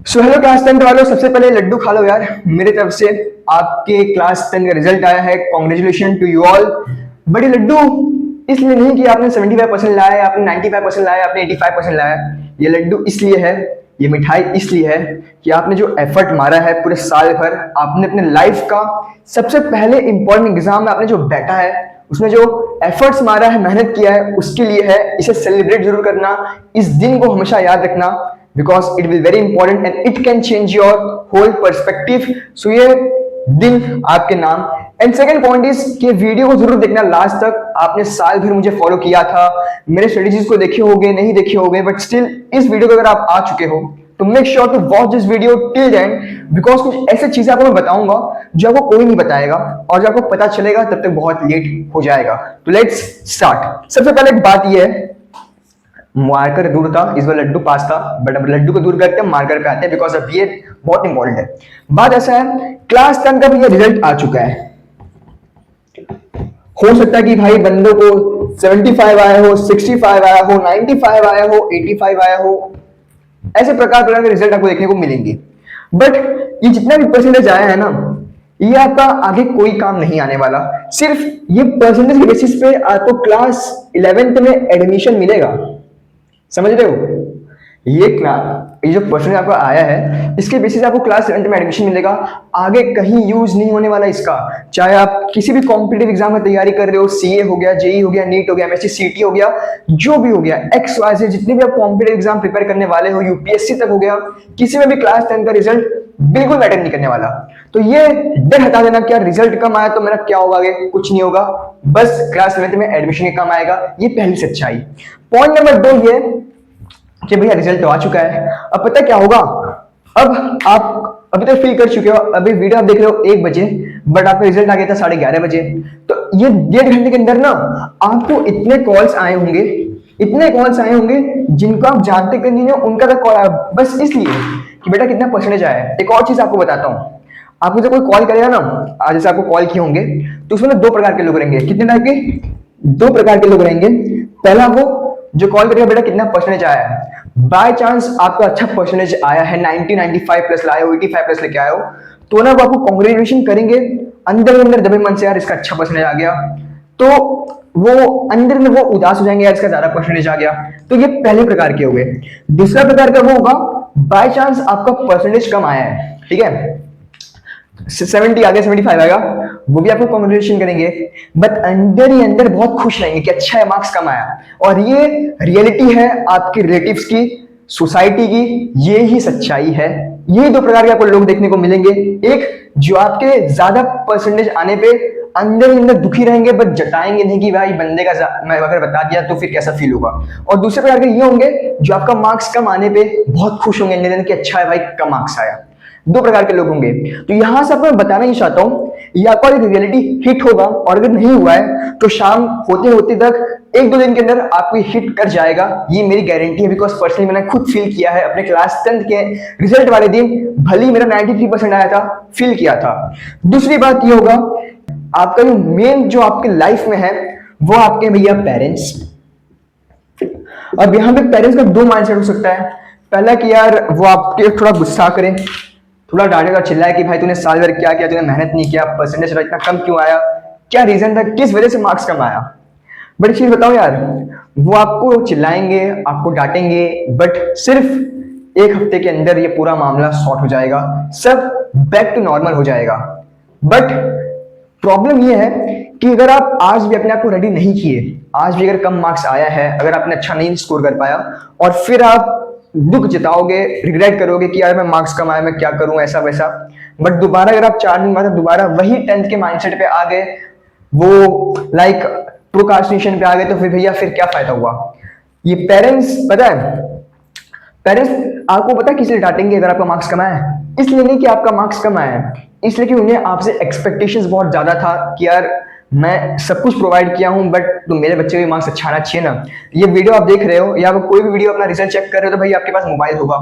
So hello class 10 वालों, सबसे पहले लड्डू खा लो यार मेरे तरफ से। आपके क्लास 10 का रिजल्ट आया है, कॉन्ग्रेचुलेशन टू यू ऑल। बड़े लड्डू इसलिए नहीं कि आपने 75% लाया, आपने 95% लाया, आपने 85% लाया। ये लड्डू इसलिए है, ये मिठाई इसलिए है कि आपने जो एफर्ट मारा है पूरे साल भर, आपने अपने लाइफ का सबसे पहले इंपॉर्टेंट एग्जाम में आपने जो बैठा है, उसमें जो एफर्ट्स मारा है, मेहनत किया है, उसके लिए है। इसे सेलिब्रेट जरूर करना, इस दिन को हमेशा याद रखना, because it will very important and it can change your whole perspective. So ये दिन आपके नाम। एंड सेकंड पॉइंट इज कि वीडियो को जरूर देखना लास्ट तक। आपने साल भर मुझे फॉलो किया था, मेरे स्ट्रेटेजीज को देखे होगे, नहीं देखे होगे, बट स्टिल इस वीडियो को अगर आप आ चुके हो तो make sure to watch this video till the end, because कुछ ऐसी चीजें आपको मैं बताऊंगा जो आपको कोई नहीं बताएगा, और जब आपको पता चलेगा तब तक बहुत लेट हो जाएगा। तो लेट्स स्टार्ट। सबसे पहले एक बात यह है, मार्कर दूर था, इस बार लड्डू पास था, बट अब लड्डू को दूर करके हम मार्कर पे आते हैं, बिकॉज अब ये बहुत इंपॉर्टेंट है। बात ऐसा है, क्लास 10 का भी ये रिजल्ट आ चुका है। हो सकता है कि भाई बंदों को 75 आया हो, 65 आया हो, 95 आया हो, 85 आया हो, ऐसे प्रकार के रिजल्ट आपको देखने को मिलेंगे। बट ये जितना भी परसेंटेज आया है ना, ये आपका आगे कोई काम नहीं आने वाला। सिर्फ ये परसेंटेज के बेसिस पे आपको क्लास 11th में एडमिशन मिलेगा, समझ रहे हो? ये जो परसेंटेज आपका आया है, इसके बेसिस आपको क्लास 11th में एडमिशन मिलेगा। आगे कहीं यूज नहीं होने वाला इसका। चाहे आप किसी भी कॉम्पिटिटिव एग्जाम की तैयारी कर रहे हो, सीए हो गया, जेई हो गया, नीट हो गया, एमएससी सीटी हो गया, जो भी हो गया, एक्स वाई से जितने भी आप कॉम्पिटिटिव एग्जाम प्रिपेयर करने वाले हो, यूपीएससी तक हो गया, किसी में भी क्लास 10 का रिजल्ट बिल्कुल मैटर नहीं करने वाला। तो ये डर हटा देना कि यार रिजल्ट कम आया तो मेरा क्या होगा, आगे कुछ नहीं होगा, बस क्लास 11th में एडमिशन के कम आएगा। ये पहली सच्चाई। पॉइंट नंबर 2 ये कि भैया रिजल्ट तो आ चुका है, अब पता क्या होगा। अब आप अभी तक फील कर चुके हो, अभी वीडियो आप देख रहे हो 1 बजे, बट आपका रिजल्ट आ गया था 11:30 बजे। तो ये 1.5 घंटे के अंदर ना आपको इतने कॉल्स आए होंगे, इतने कॉल्स आए होंगे जिनको आप जानते कि नहीं हो, उनका तक कॉल आया, बस इसलिए कि बेटा कितना परसेंटेज आया है। एक और चीज आपको बताता हूँ, आपको जब कोई कॉल करेगा ना, आज जैसे आपको कॉल किए होंगे, तो उसमें 2 प्रकार के लोग रहेंगे। कितने टाइप के? 2 प्रकार के लोग रहेंगे। पहला वो जो कॉल करेगा, बेटा कितना परसेंटेज आया है। बाय चांस आपका अच्छा परसेंटेज आया है, 90 95 प्लस लाए हो, 85 प्लस लेके आए हो, तो ना वो आपको कांग्रेचुलेशन करेंगे अंदर अंदर दबे मन से, यार इसका अच्छा परसेंटेज आ गया। तो वो अंदर में वो उदास हो जाएंगे, यार इसका ज्यादा परसेंटेज आ गया। तो ये पहले प्रकार के हो गए। दूसरा प्रकार का वो होगा, बाय चांस आपका परसेंटेज कम आया है, ठीक है, 70 आ गया, 75 आएगा, वो भी आपको कांग्रेचुलेशन करेंगे, बट अंदर ही अंदर बहुत खुश रहेंगे कि अच्छा है, मार्क्स कम आया। और ये रियलिटी है आपके रिलेटिव्स की, सोसाइटी की, ये ही सच्चाई है। ये 2 प्रकार के आपको लोग देखने को मिलेंगे। एक जो आपके ज्यादा परसेंटेज आने पे अंदर ही अंदर दुखी रहेंगे, बट जताएंगे नहीं कि भाई बंदे का मैं अगर बता दिया तो फिर कैसा फील होगा। और दूसरे प्रकार के ये होंगे जो आपका मार्क्स कम आने पे बहुत खुश होंगे अंदर कि अच्छा है भाई, कम मार्क्स आया। 2 प्रकार के लोग होंगे। तो यहां से आपको मैं बताना ही चाहता हूं, या आपका रियलिटी हिट होगा, और अगर नहीं हुआ है तो शाम होते होते तक 1-2 दिन के अंदर आपको हिट कर जाएगा, ये मेरी गारंटी है। बिकॉज पर्सनली मैंने खुद फील किया है अपने क्लास 10 के रिजल्ट वाले दिन, भले मेरा 93% आया था, फील किया था। दूसरी बात ये होगा, आपका जो मेन जो आपके लाइफ में है वो आपके भैया पेरेंट्स। अब यहां पे पेरेंट्स का 2 माइंडसेट हो सकता है। पहला कि यार वो आपके थोड़ा गुस्सा करें, थोड़ा डांटेगा, चिल्लाए कि भाई तूने साल भर क्या किया, तूने मेहनत नहीं किया, परसेंटेज इतना कम क्यों आया, क्या रीजन था, किस वजह से मार्क्स कम आया। बट एक चीज बताओ यार, वो आपको चिल्लाएंगे, आपको डांटेंगे, बट सिर्फ 1 हफ्ते के अंदर ये पूरा मामला सॉर्ट हो जाएगा, सब बैक टू नॉर्मल हो जाएगा। बट प्रॉब्लम ये है कि अगर आप आज भी अपने आप को रेडी नहीं किए, आज भी अगर कम मार्क्स आया है, अगर आपने अच्छा नहीं स्कोर कर पाया, और फिर आप दुख जताओगे, रिग्रेट करोगे कि यार मैं मार्क्स कम आया, मैं क्या करूं, ऐसा वैसा। बट दोबारा अगर आप 4 दिन बाद दोबारा वही 10th के माइंडसेट पे आ गए, वो लाइक प्रोक्रास्टिनेशन पे आ गए, तो फिर भैया फिर क्या फायदा हुआ। ये पेरेंट्स, पता है पेरेंट्स आपको पता है किस लिए डांटेंगे अगर आपका मार्क्स कम आया है? इसलिए नहीं कि आपका मार्क्स कम आया है, इसलिए कि उन्हें आपसे एक्सपेक्टेशंस बहुत ज्यादा था कि यार मैं सब कुछ प्रोवाइड किया हूं, बट तो मेरे बच्चे के मार्क्स अच्छा आना चाहिए ना। ये वीडियो आप देख रहे हो या कोई भी वीडियो अपना रिजल्ट चेक कर रहे हो, तो भाई आपके पास मोबाइल होगा,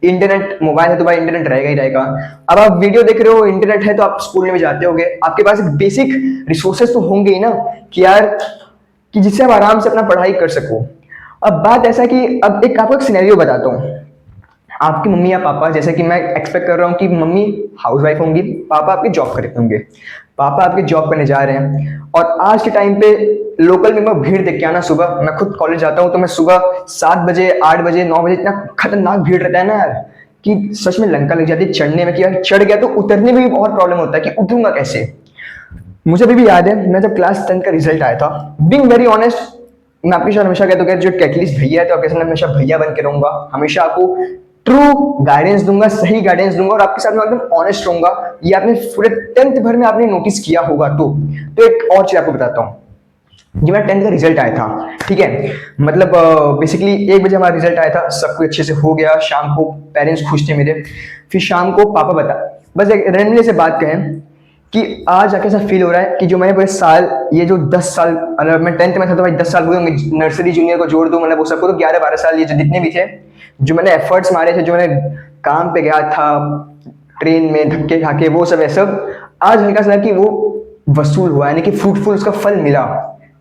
इंटरनेट, मोबाइल है तो भाई इंटरनेट रहेगा ही रहेगा। अब आप वीडियो देख रहे हो, इंटरनेट है, तो आप स्कूल में जाते होगे, आपके पास एक बेसिक रिसोर्सेज तो होंगे ही ना, कि यार कि जिससे आप आराम से अपना पढ़ाई कर सको। अब बात ऐसा कि अब एक आपको एक सिनेरियो बताता हूँ। आपकी मम्मी या पापा, जैसे कि मैं एक्सपेक्ट कर रहा हूँ कि मम्मी हाउसवाइफ होंगी, पापा आपके जॉब करते होंगे, पापा आपके जॉब करने जा रहे हैं, और आज के टाइम पे लोकल में मैं भीड़ देख के आना, सुबह मैं खुद कॉलेज जाता हूँ तो मैं सुबह 7 बजे 8 बजे 9 बजे इतना खतरनाक भीड़ रहता है ना यार, कि सच में लंका लग जाती है चढ़ने में, कि यार चढ़ गया तो उतरने में भी बहुत प्रॉब्लम होता है कि उतरूंगा कैसे। मुझे अभी भी याद है, मैं जब क्लास 10 का रिजल्ट आया था, बीइंग वेरी ऑनेस्ट, मैं आपके साथ हमेशा कहता हूँ कि जो कैटलिस्ट भैया है तो आपके साथ हमेशा भैया बन के रहूंगा, हमेशा आपको ट्रू गाइडेंस दूंगा, सही गाइडेंस दूंगा, और आपके साथ मैं एकदम ऑनेस्ट रहूंगा। ये आपने पूरे 10th भर में आपने नोटिस किया होगा। तो एक और चीज आपको बताता हूँ। जब मेरा 10th का रिजल्ट आया था, ठीक है, मतलब बेसिकली 1 बजे हमारा रिजल्ट आया था, सब कुछ अच्छे से हो गया, शाम को पेरेंट्स खुश थे मेरे। फिर शाम को पापा बता, बस एक रैंडमली से बात कहें कि आज आके ऐसा फील हो रहा है कि जो मैंने पूरे साल, ये जो 10 साल, अगर मैं 10th में था तो भाई 10 साल हुए होंगे, नर्सरी जूनियर को जोड़ दूं, मतलब वो सबको तो 11-12 साल, ये जो जितने भी थे, जो मैंने एफर्ट्स मारे थे, जो मैंने काम पे गया था, ट्रेन में धक्के खा के, वो सब आज हल्का सा लगा कि वो वसूल हुआ, यानी कि फ्रूटफुल उसका फल मिला।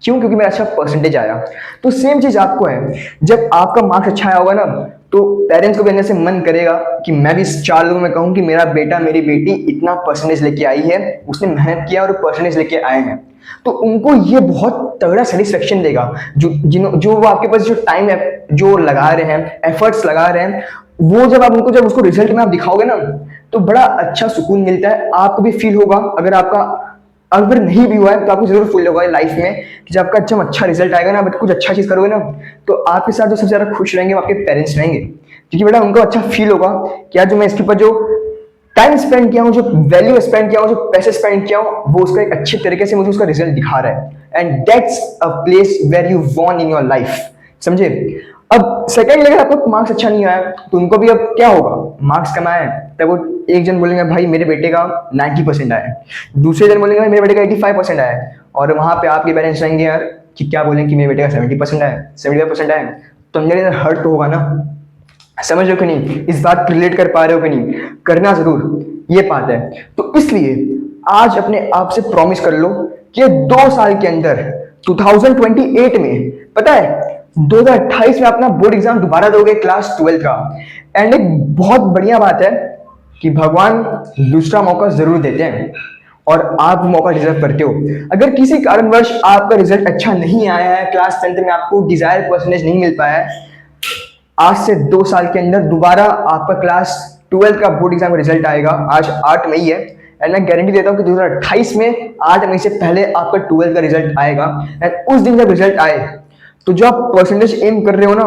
क्यों? क्योंकि मेरा अच्छा परसेंटेज आया। तो सेम चीज आपको है, जब आपका मार्क्स अच्छा आया होगा ना, तो पेरेंट्स को भी अंदर से मन करेगा कि मैं भी 4 लोगों में कहूँ कि मेरा बेटा मेरी बेटी इतना परसेंटेज लेके आई है, उसने मेहनत किया और परसेंटेज लेके आए हैं। तो उनको ये बहुत तगड़ा सेटिस्फेक्शन देगा, जो वो आपके पास जो टाइम है जो लगा रहे हैं, एफर्ट्स लगा रहे हैं, वो जब आप उनको, जब उसको रिजल्ट में आप दिखाओगे ना, तो बड़ा अच्छा सुकून मिलता है। आपको भी फील होगा, अगर नहीं भी हुआ है तो आपको जरूर फील होगा लाइफ में कि जब आपका जब अच्छा रिजल्ट आएगा ना, बट कुछ अच्छा चीज करोगे ना, तो आपके साथ जो सबसे ज्यादा खुश रहेंगे वो आपके पेरेंट्स रहेंगे, क्योंकि बेटा उनको अच्छा फील होगा कि यार जो मैं इसके ऊपर जो टाइम स्पेंड किया हूँ, जो वैल्यू स्पेंड किया हूँ, जो पैसे स्पेंड किया हूँ, वो उसका एक अच्छे तरीके से मुझे उसका रिजल्ट दिखा रहा है। And that's a place where you won in your life, समझे। अब सेकंड, अगर आपका मार्क्स अच्छा नहीं आया तो उनको भी अब क्या होगा, मार्क्स कम आए तब वो एक जन बोलेंगे भाई मेरे बेटे का 90% आया है, दूसरे जन बोलेंगे भाई मेरे बेटे का 85% आया है, और वहां पे आपके पेरेंट्स रहेंगे यार कि क्या बोलें कि मेरे बेटे का 70% आया, 75% आया, तो अंदर अंदर हर्ट तो होगा ना। समझ रहे हो कि नहीं, इस बात को रिलेट कर पा रहे हो कि नहीं, करना जरूर, ये बात है। तो इसलिए आज अपने आप से प्रॉमिस कर लो कि 2 साल के अंदर 2028 में, पता है 2028 में अपना बोर्ड एग्जाम दोबारा दोगे क्लास 12 का। एंड एक बहुत बढ़िया बात है कि भगवान दूसरा मौका जरूर देते हैं, और आप मौका डिजर्व करते हो। अगर किसी कारणवश आपका रिजल्ट अच्छा नहीं आया है, क्लास 10th में आपको डिजायर परसेंटेज नहीं मिल पाया है, आज से 2 साल के अंदर दोबारा आपका क्लास 12 का बोर्ड एग्जाम का रिजल्ट आएगा। आज 8 मई है, एंड मैं गारंटी देता हूँ कि 2028 में 8 मई से पहले आपका 12 का रिजल्ट आएगा। एंड उस दिन जब रिजल्ट आए तो जो आप परसेंटेज एम कर रहे हो ना,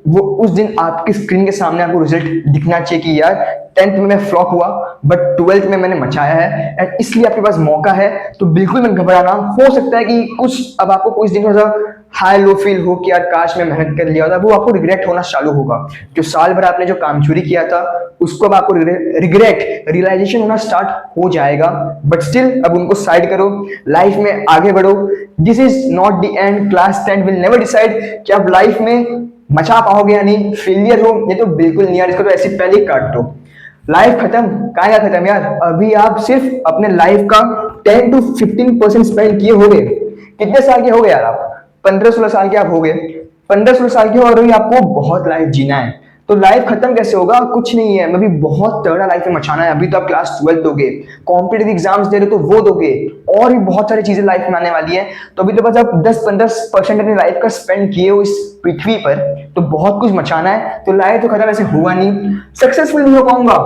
वो उस दिन आपकी स्क्रीन के सामने आपको रिजल्ट दिखना चाहिए कि यार 10th में मैं फ्लॉप हुआ, बट 12th में मैंने मचाया है, एंड इसलिए आपके पास मौका है। तो बिल्कुल मत घबराना, हो सकता है कि कुछ अब आपको कुछ दिन थोड़ा हाई लो फील हो कि यार काश मैं मेहनत कर लिया होता, वो आपको रिग्रेट होना चालू होगा। जो साल भर आपने जो काम चोरी किया था, उसको अब आपको रिग्रेट रियलाइजेशन होना स्टार्ट हो जाएगा, बट स्टिल अब उनको साइड करो, लाइफ में आगे बढ़ो। This is not the end, class 10 will never decide कि आप लाइफ में मचा पाओगे या नहीं, फेलियर हो ये तो बिल्कुल नहीं यार, इसको तो ऐसे पहले ही काट दो। लाइफ खत्म, काया खत्म यार, अभी आप सिर्फ अपने लाइफ का 10 to 15% स्पेंड किए होगे। कितने साल के हो गए यार आप, 15-16 साल के आप हो गए, 15-16 साल के, और अभी आपको बहुत लाइफ जीना है। तो लाइफ खत्म कैसे होगा, कुछ नहीं है, अभी बहुत तगड़ा लाइफ में मचाना है। अभी तो आप क्लास 12 दोगे, कॉम्पिटेटिव एग्जाम्स दे रहे हो तो वो दोगे, और भी बहुत सारी चीजें लाइफ में आने वाली है। तो अभी तो बस आप 10-15% अपनी लाइफ का स्पेंड किए हो इस पृथ्वी पर, तो बहुत कुछ मचाना है। तो लाइफ तो खत्म ऐसे हुआ नहीं, सक्सेसफुल नहीं हो पाऊंगा,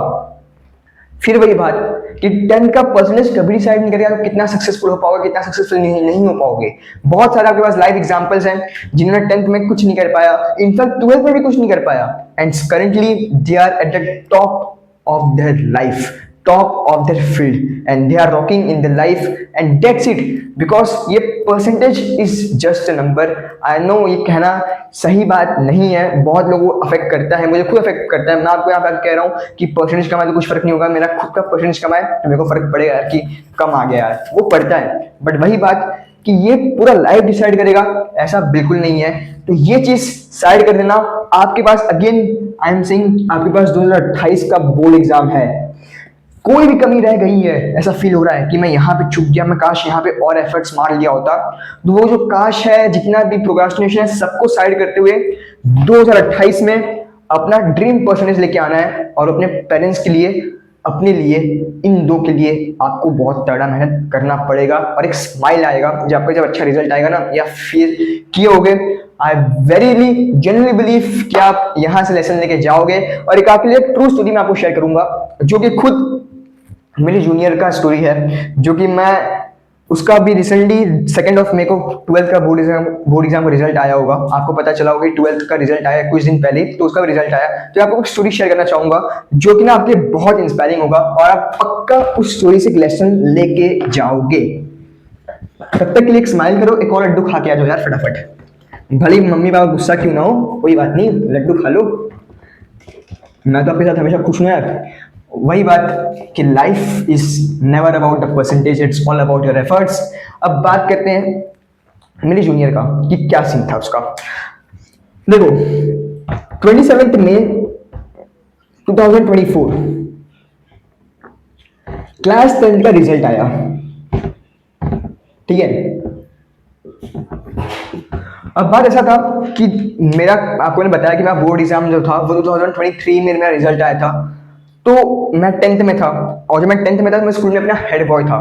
फिर वही बात कि 10 का परसेंटेज कभी डिसाइड नहीं करेगा कितना सक्सेसफुल हो पाओगे, कितना सक्सेसफुल नहीं हो पाओगे। बहुत सारे आपके पास लाइफ एग्जांपल्स हैं जिन्होंने 10th में कुछ नहीं कर पाया, इनफैक्ट 12th में भी कुछ नहीं कर पाया, and currently they are at the top of their life, top of their field, and they are rocking in the life, and that's it, because ये percentage is just a number। I know ये कहना सही बात नहीं है, बहुत लोगों को अफेक्ट करता है, मुझे खुद अफेक्ट करता है। मैं आपको यहाँ पे कह रहा हूँ कि परसेंटेज कमाए तो कुछ फर्क नहीं होगा, मेरा खुद का परसेंटेज कमाए तो मेरे को फर्क पड़ेगा यार कि कम आ गया यार, वो पड़ता है। बट वही बात कि ये पूरा लाइफ डिसाइड करेगा, ऐसा बिल्कुल नहीं है। तो ये चीज साइड कर देना। आपके पास अगेन आई एम सेइंग, आपके पास 2028 का बोर्ड एग्जाम है, कोई भी कमी रह गई है, ऐसा फील हो रहा है कि मैं यहाँ पे चूक गया, मैं काश यहाँ पे और एफर्ट्स मार लिया होता, तो वो जो काश है, जितना भी प्रोक्रास्टिनेशन है, सबको साइड करते हुए 2028 में अपना ड्रीम परसेंटेज लेके आना है और अपने पेरेंट्स के लिए, अपने लिए, इन दो के लिए आपको बहुत तगड़ा मेहनत करना पड़ेगा और एक स्माइल आएगा जब आपका जब अच्छा रिजल्ट आएगा ना, या फील किए होगे। आई वेरीली जेन्युइनली बिलीव कि आप यहाँ से लेसन लेके जाओगे। और एक आपके लिए ट्रू स्टोरी मैं आपको शेयर करूंगा जो कि खुद मेरे जूनियर का स्टोरी है, जो कि मैं उसका भी रिसेंटली 2 मई को 12th का बोर्ड एग्जाम का रिजल्ट आया होगा। आपको पता चला होगा 12th का रिजल्ट आया कुछ दिन पहले, तो उसका भी रिजल्ट आया। तो आपको एक स्टोरी शेयर करना चाहूंगा जो कि ना आपके बहुत इंस्पायरिंग होगा और आप पक्का उस स्टोरी से एक लेसन लेके जाओगे। तब तक के लिए एक स्माइल करो, एक और लड्डू खा के आ जाओ यार फटाफट। भले ही मम्मी पापा गुस्सा क्यों ना हो, कोई बात नहीं, लड्डू खा लो। मैं तो आपके साथ हमेशा खुश हूं यार। वही बात कि life is never about the percentage, it's all about your efforts. अब बात करते हैं मेरे जूनियर का कि क्या सीन था उसका। देखो 27 मई 2024 क्लास 10 का रिजल्ट आया, ठीक है। अब बात ऐसा था कि मेरा, आपको ने बताया कि मेरा बोर्ड एग्जाम जो था वो 2023 में मेरा रिजल्ट आया था। तो मैं 10th में था और जब मैं 10th में था तो मैं स्कूल में अपना हेड बॉय था।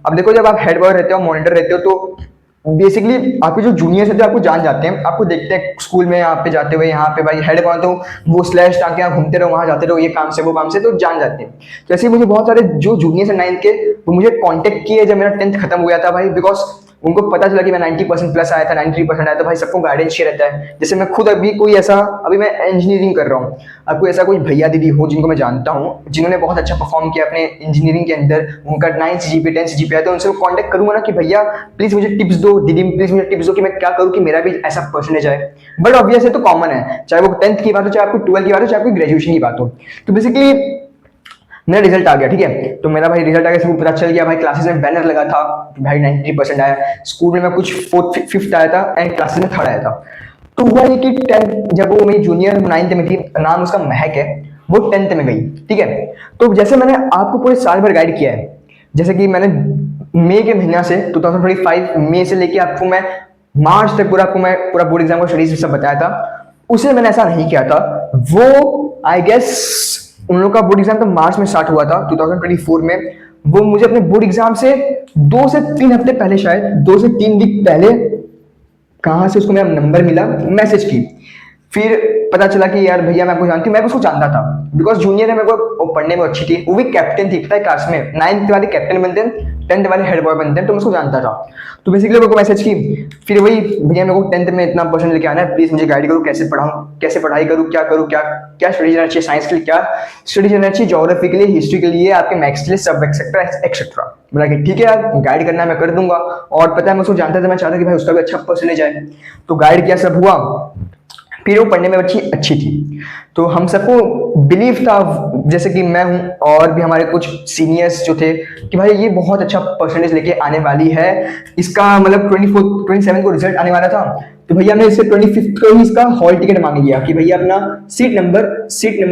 अब देखो जब आप हेड बॉय रहते हो, मॉनिटर रहते हो, तो बेसिकली आपके जो जूनियर्स होते हैं आपको जान जाते हैं, आपको देखते हैं स्कूल में यहाँ पे जाते हुए, यहाँ पे भाई हेड बॉय तो वो स्लैश टाँगे यहाँ घूमते रहो, वहाँ जाते रहो, ये काम से वो काम से, तो जान जाते हैं। तो ऐसे मुझे बहुत सारे जो जूनियर्स हैं 9th के, वो मुझे कॉन्टेक्ट किए जब मेरा 10th खत्म हो गया था भाई, बिकॉज उनको पता चला कि मैं 90% प्लस आया था, 93% आया था। भाई सबको गाइडेंस चाहिए रहता है। जैसे मैं खुद अभी कोई ऐसा, अभी मैं इंजीनियरिंग कर रहा हूँ, अब कोई ऐसा कोई भैया दीदी हो जिनको मैं जानता हूँ जिन्होंने बहुत अच्छा परफॉर्म किया अपने इंजीनियरिंग के अंदर, उनका 9 CGPA 10 CGPA आया, तो उनसे कॉन्टेक्ट करूंगा ना कि भैया प्लीज मुझे टिप्स दो, दीदी प्लीज मुझे टिप्स दो कि मैं क्या करूँ कि मेरा भी ऐसा परसेंटेज आए। बट ऑब्वियस है, तो कॉमन है, चाहे वो 10th की बात हो, चाहे आपको 12th की बात हो, चाहे आपकी ग्रेजुएशन की बात हो। तो बेसिकली मेरा रिजल्ट आ गया, ठीक है। तो मेरा भाई रिजल्ट आ गया, सबको पता चल गया। भाई क्लासेस में बैनर लगा था कि भाई 93% आया। स्कूल में मैं कुछ 4th 5th आया था एंड क्लासेस में 3rd आया था। तो हुआ ये कि 10th जब वो मेरी जूनियर 9th में थी, नाम उसका महक है, वो 10th में गई, ठीक है। तो जैसे मैंने आपको पूरे साल भर गाइड किया है, जैसे कि मैंने मई के महीना से 2025 मई से लेके आपको मैं मार्च तक पूरा आपको मैं पूरा बोर्ड एग्जाम का स्टडीज सब बताया था, उसे मैंने ऐसा नहीं किया था। वो आई गेस उन लोगों का बोर्ड एग्जाम तो मार्च में स्टार्ट हुआ था 2024 में। वो मुझे अपने बोर्ड एग्जाम से 2 से 3 हफ्ते पहले, शायद 2 से 3 वीक पहले, कहां से उसको मेरा नंबर मिला, मैसेज की। फिर पता चला कि यार भैया मैं आपको जानती हूँ, मैं उसको जानता था बिकॉज जूनियर है, मेरे को वो पढ़ने में अच्छी थी, वो भी कैप्टन थी, पता है क्लास में 9th वाले कैप्टन बनते हैं, 10th वाले हेड बॉय बनते हैं, तो मैं उसको जानता था। तो बेसिकली मेरे को मैसेज की, फिर वही भैया मेरे को 10th में इतना परसेंट लेके आना है, प्लीज मुझे गाइड करो, कैसे पढ़ाऊँ, कैसे पढ़ाई करूँ, क्या करूँ, क्या क्या स्टडी रहना चाहिए, साइंस के लिए क्या स्टडी रहना चाहिए, ज्योग्राफी के लिए, हिस्ट्री के लिए, आपके मैथ्स के लिए, सब एक्सेट्रा एक्सेट्रा। बोला कि ठीक है यार, गाइड करना है मैं कर दूंगा। और पता है मैं उसको जानता था, मैं चाहता कि भाई उसका भी अच्छा परसेंटेज आए। तो गाइड किया, सब हुआ। फिर वो पढ़ने में अच्छी थी, तो हम सबको बिलीव था, जैसे कि मैं हूं और भी हमारे कुछ सीनियर्स जो थे, कि भाई ये बहुत अच्छा परसेंटेज लेके आने वाली है। इसका मतलब 27 को रिजल्ट आने वाला था, तो भैया ने इससे 25 को ही इसका हॉल टिकट मांग लिया कि भैया अपना सीट नंबर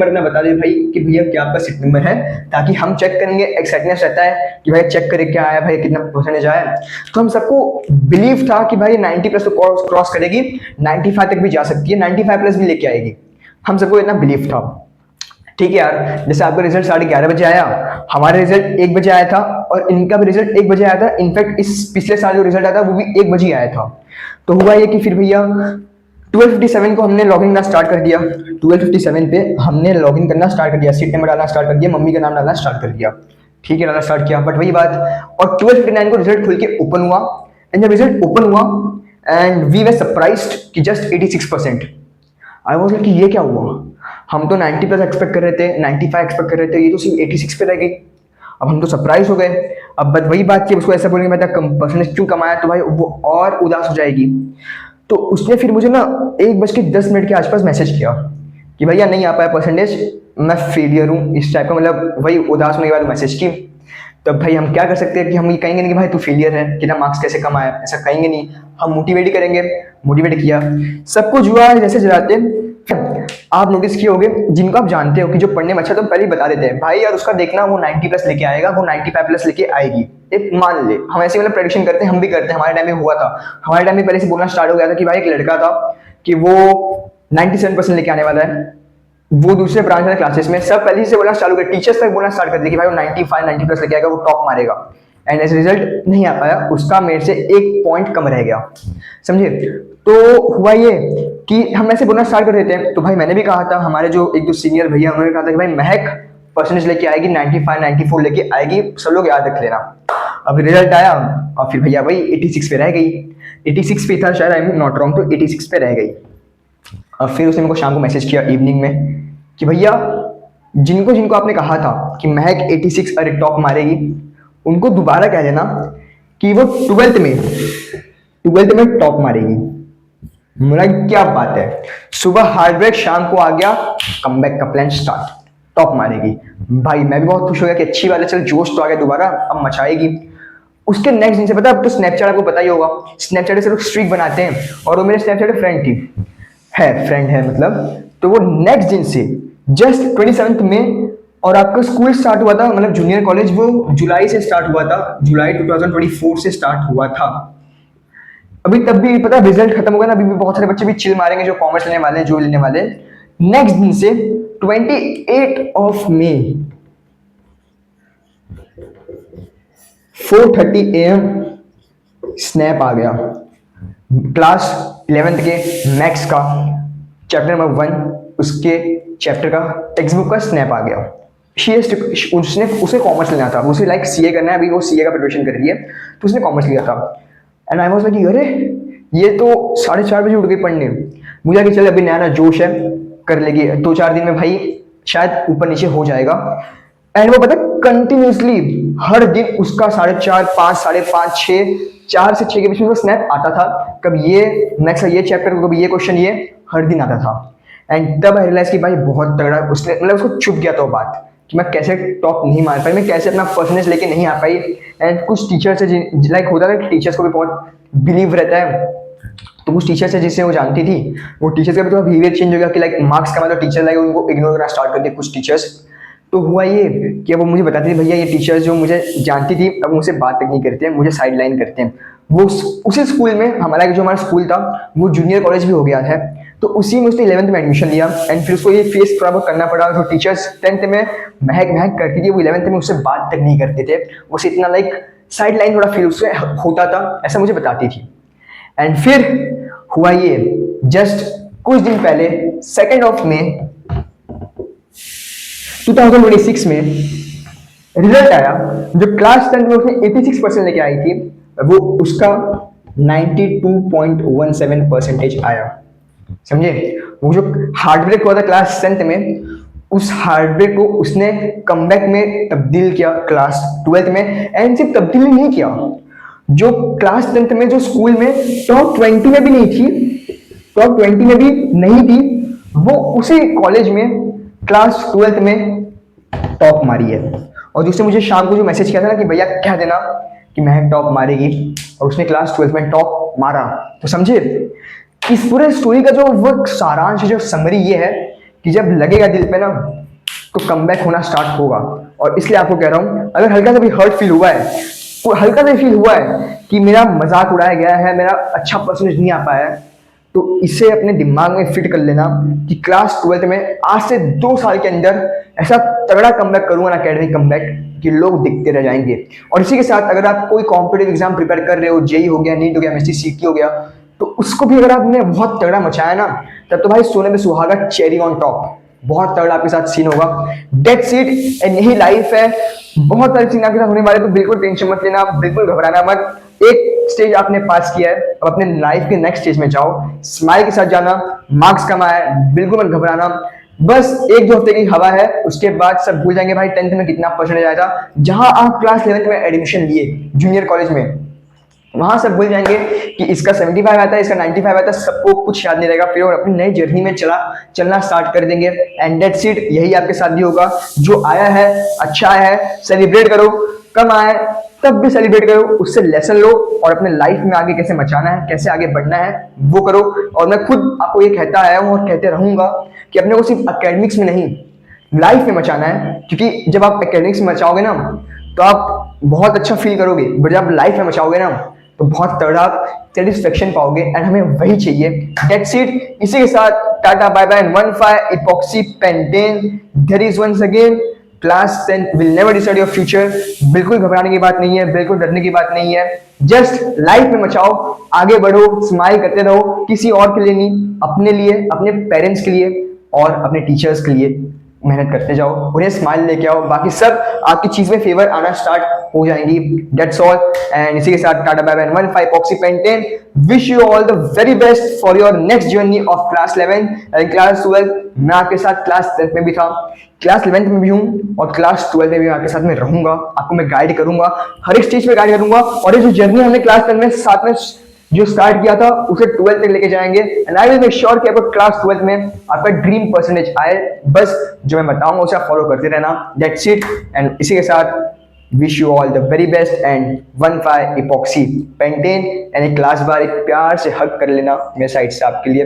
अपना बता दे भाई कि भैया क्या आपका सीट नंबर है, ताकि हम चेक करेंगे। एक्साइटनेस रहता है कि भाई चेक करे क्या आया, भाई कितना परसेंटेज आया। तो हम सबको बिलीव था कि भाई 90 प्लस तो क्रॉस करेगी, 95 तक भी जा सकती है, 95 प्लस भी लेके आएगी, हम सबको इतना बिलीव था। ठीक है यार, जैसे आपका रिजल्ट 11:30 बजे आया, हमारा रिजल्ट 1 बजे आया था और इनका भी रिजल्ट 1 बजे आया था। इनफैक्ट इस पिछले साल जो रिजल्ट आया था वो भी 1 बजे आया था। तो हुआ ये कि फिर भैया 12:57 को हमने लॉगिन करना स्टार्ट कर दिया। 12:57 पे हमने लॉगिन करना स्टार्ट कर दिया, सीट नंबर डालना स्टार्ट कर दिया, मम्मी का नाम डालना स्टार्ट कर दिया, ठीक है, डालना स्टार्ट किया। बट वही बात, और 12:59 को रिजल्ट खुल के ओपन हुआ। एंड जब रिजल्ट ओपन हुआ एंड वी वर सरप्राइज्ड कि जस्ट 86%। आई वाज लाइक कि ये क्या हुआ, हम तो 90 प्लस एक्सपेक्ट कर रहे थे, 95 एक्सपेक्ट कर रहे थे, ये तो सिर्फ 86 पे रह गई। अब हम तो सरप्राइज हो गए। अब बट वही बात कि उसको ऐसा बोलेंगे मैं परसेंटेज क्यों कमाया, तो भाई वो और उदास हो जाएगी। तो उसने फिर मुझे ना 1:10 के आसपास मैसेज किया कि भैया नहीं आ पाया परसेंटेज, मैं फेलियर हूँ, इस टाइप का, मतलब वही उदास होने के बाद मैसेज की। तब भाई हम क्या कर सकते हैं कि हम ये कहेंगे नहीं कि भाई तू फेलियर है, कितना मार्क्स कैसे कम आया, ऐसा कहेंगे नहीं, हम मोटिवेट करेंगे। मोटिवेट किया, सब कुछ हुआ जैसे जलाते। आप नोटिस किए होंगे, जिनको आप जानते हो कि जो पढ़ने में अच्छा, तो पहले ही बता देते हैं भाई यार उसका देखना वो 90 प्लस लेके आएगा, वो 95 प्लस लेके आएगी, एक मान ले। हम ऐसे मतलब प्रेडिक्शन करते हैं, हम भी करते हैं, हमारे टाइम में हुआ था। हमारे टाइम में पहले से बोलना स्टार्ट हो गया था कि भाई एक लड़का था कि वो 97% लेके आने वाला है, वो दूसरे ब्रांच वाले क्लासेस में सब पहले से बोलना चालू कर, टीचर्स तक बोलना स्टार्ट कर दिया कि भाई वो 95 90 प्लस लेके आएगा, वो टॉप मारेगा। एंड एज रिजल्ट नहीं आ पाया, उसका मेरे से 1 पॉइंट कम रह गया, समझे। तो हुआ ये कि हम ऐसे बोलना स्टार्ट कर देते हैं। तो भाई मैंने भी कहा था, हमारे जो एक दो सीनियर भैया उन्होंने कहा था कि भाई महक परसेंटेज लेके आएगी 95 94 लेके आएगी, सब लोग याद रख लेना। अब रिजल्ट आया और फिर भैया भाई 86 पे रह गई, 86 पे था शायद, आई एम नॉट रॉन्ग, तो 86 पे रह गई। और फिर उसने मेरे को शाम को मैसेज किया इवनिंग में कि भैया जिनको जिनको आपने कहा था कि महक 86 अरे टॉप मारेगी, उनको दोबारा कह देना कि वो 12th में टॉप मारेगी। मेरा क्या बात है, सुबह हार्ड ब्रेक, शाम को आ गया कमबैक का प्लान स्टार्ट, टॉप मारेगी। भाई मैं भी बहुत खुश हो गया कि अच्छी बात है, चल जोश तो आ गया दोबारा, अब मचाएगी। उसके नेक्स्ट दिन से पता, अब तो स्नैपचैट आपको पता ही होगा, स्नैपचैट से लोग स्ट्रीक बनाते हैं, और वो मेरे स्नैपचैट फ्रेंड थी, फ्रेंड है मतलब। तो वो नेक्स्ट दिन से जस्ट 27 में, और आपका स्कूल स्टार्ट हुआ था, मतलब जूनियर कॉलेज वो जुलाई से स्टार्ट हुआ था, जुलाई 2024 से स्टार्ट हुआ था। अभी तब भी पता रिजल्ट खत्म होगा ना, अभी भी बहुत सारे बच्चे भी चिल मारेंगे जो कॉमर्स लेने वाले हैं, जो लेने वाले हैं। नेक्स्ट दिन से 28 मई 4:30 AM स्नैप आ गया, क्लास 11th के मैथ्स का चैप्टर नंबर 1 उसके चैप्टर का टेक्स्ट बुक का स्नैप आ गया। उसने उसे कॉमर्स लेना था, उसे लाइक सीए करना है, अभी वो सीए का प्रिपरेशन कर रही है, तो उसने कॉमर्स लिया था। एंड आई वाज लाइक अरे ये तो 4:30 बजे उठ गई पढ़ने। मुझे लगा चल अभी नया नया जोश है, कर लेगी 2-4 दिन में भाई शायद ऊपर नीचे हो जाएगा। एंड वो पता कंटिन्यूसली हर दिन उसका 4:30 5 5:30 6 4 से 6 के बीच में वो स्नैप आता था, कभी ये नेक्स्ट ये चैप्टर को, कभी ये क्वेश्चन, ये हर दिन आता था। एंड तब आई रियलाइज कि भाई बहुत तगड़ा, उसने मतलब उसको चुप गया था वो बात कि मैं कैसे टॉप नहीं मार पाई, मैं कैसे अपना परसेंटेज लेके नहीं आ पाई। एंड कुछ टीचर्स है लाइक होता था कि टीचर्स को भी बहुत बिलीव रहता है, तो कुछ टीचर्स है जिससे वो जानती थी, वो टीचर्स का भी थोड़ा बिहेवियर चेंज हो गया कि लाइक मार्क्स का मतलब टीचर लाइक उनको इग्नोर करना स्टार्ट कर दिया कुछ टीचर्स। तो हुआ ये कि अब वो मुझे बताती थी भैया ये टीचर्स जो मुझे जानती थी अब मुझसे बात तक नहीं करते हैं, मुझे साइड लाइन करते हैं। वो उसी स्कूल में हमारा जो हमारा स्कूल था वो जूनियर कॉलेज भी हो गया है, तो उसी में उसने 11th में एडमिशन लिया। एंड फिर उसको ये फेस थोड़ा बहुत करना पड़ा, जो टीचर्स 10th में महक महक करती थी वो 11th में उससे बात तक नहीं करते थे, उसे इतना लाइक साइड लाइन थोड़ा फील उससे होता था, ऐसा मुझे बताती थी। एंड फिर हुआ ये जस्ट कुछ दिन पहले 2 मई 2026 में रिजल्ट आया, जो क्लास 10 में उसने 86% लेके आई थी, वो उसका 92.17% आया, समझे। वो जो हार्ड ब्रेक हुआ था क्लास 10 में, उस हार्ड ब्रेक को उसने कमबैक में तब्दील किया क्लास 12th में। एंड सिर्फ तब्दील नहीं किया, जो क्लास 10th में जो स्कूल में टॉप 20 में भी नहीं थी, टॉप 20 में भी नहीं थी, वो उसी कॉलेज में क्लास 12th में टॉप मारी है। और जिसने मुझे शाम को जो मैसेज किया था ना कि भैया कह देना कि महक टॉप मारेगी, और उसने क्लास 12th में टॉप मारा। तो समझे इस पूरे स्टोरी का जो वो सारांश, जो समरी ये है कि जब लगेगा दिल पे ना तो कमबैक होना स्टार्ट होगा। और इसलिए आपको कह रहा हूँ, अगर हल्का सा भी हर्ट फील हुआ है, हल्का सा फील हुआ है कि मेरा मजाक उड़ाया गया है, मेरा अच्छा परसेंटेज नहीं आ पाया है, तो इसे अपने दिमाग में फिट कर लेना कि क्लास 12th में आज से 2 साल के अंदर ऐसा तगड़ा कमबैक करूंगा ना, एकेडमिक कमबैक, कि लोग दिखते रह जाएंगे। और इसी के साथ अगर आप कोई कॉम्पिटिटिव एग्जाम प्रिपेयर कर रहे हो, जेई हो गया, नीट हो गया, एमएससी सीटी हो गया, तो उसको भी अगर आपने बहुत तगड़ा मचाया ना, तब तो भाई सोने में सुहागा, चेरी ऑन टॉप, बहुत तगड़ा आपके साथ सीन होगा। दैट्स इट, यही लाइफ है, बहुत सारे सीन आपके साथ होने वाले, तो बिल्कुल टेंशन मत लेना, बिल्कुल घबराना मत। एक स्टेज आपने पास किया है, अब अपने लाइफ के नेक्स्ट स्टेज में जाओ, स्माइल के साथ जाना, मार्क्स कमाए, बिल्कुल मत घबराना। बस 1-2 हफ्ते की हवा है, उसके बाद सब भूल जाएंगे भाई 10th में कितना परसेंटेज आया था। जहां आप क्लास 11th में एडमिशन लिए जूनियर कॉलेज में, वहां सब भूल जाएंगे कि इसका 75 आता है, इसका 95 आता है, सबको कुछ याद नहीं रहेगा। फिर वो अपनी नई जर्नी में चलना स्टार्ट कर देंगे। एंड दैट्स इट, यही आपके साथ भी होगा। जो आया है अच्छा आया है, सेलिब्रेट करो, कम आए तब भी सेलिब्रेट करो, उससे लेसन लो, और अपने लाइफ में आगे कैसे मचाना है, कैसे आगे बढ़ना है वो करो। और मैं खुद आपको ये कहता आया हूँ और कहते रहूंगा कि अपने को सिर्फ एकेडमिक्स में नहीं, लाइफ में मचाना है। क्योंकि जब आप एकेडमिक्स में मचाओगे ना तो आप बहुत अच्छा फील करोगे, बट जब आप लाइफ में मचाओगे ना तो बहुत तगड़ा सेटिस्फेक्शन पाओगे एंड हमें वही चाहिए। That's it. इसी के साथ tata bye bye. 15 epoxy pentane, there is once again class 10 will never decide your future। बिल्कुल घबराने की बात नहीं है, बिल्कुल डरने की बात नहीं है। जस्ट लाइफ में मचाओ, आगे बढ़ो, स्माइल करते रहो, किसी और के लिए नहीं, अपने लिए, अपने पेरेंट्स के लिए और अपने टीचर्स के लिए मेहनत करते जाओ, उन्हें स्माइल लेके आओ, बाकी सब आपकी चीज में फेवर आना स्टार्ट हो जाएंगी। That's all. एंड इसी के साथ tata bye bye. 15 epoxy pentane। Wish you all the very best for your next journey of class 11 and class 12। मैं आपके साथ क्लास 10 में भी था, क्लास 11 में भी हूँ और क्लास 12 में भी आपके साथ में रहूंगा। आपको मैं गाइड करूंगा, हर एक स्टेज पे गाइड करूंगा। और ये जो जर्नी हमने क्लास 10 में साथ में जो स्टार्ट किया था उसे 12 तक लेके जाएंगे। And I will make sure कि आपको क्लास 12 में आपका ड्रीम परसेंटेज आए। बस जो मैं बताऊंगा उसे आप फॉलो करते रहना। That's it. एंड इसी के साथ wish you all the very best and 15 epoxy pentane। And एक क्लास बार एक प्यार से हग कर लेना मेरे साइड से आपके लिए।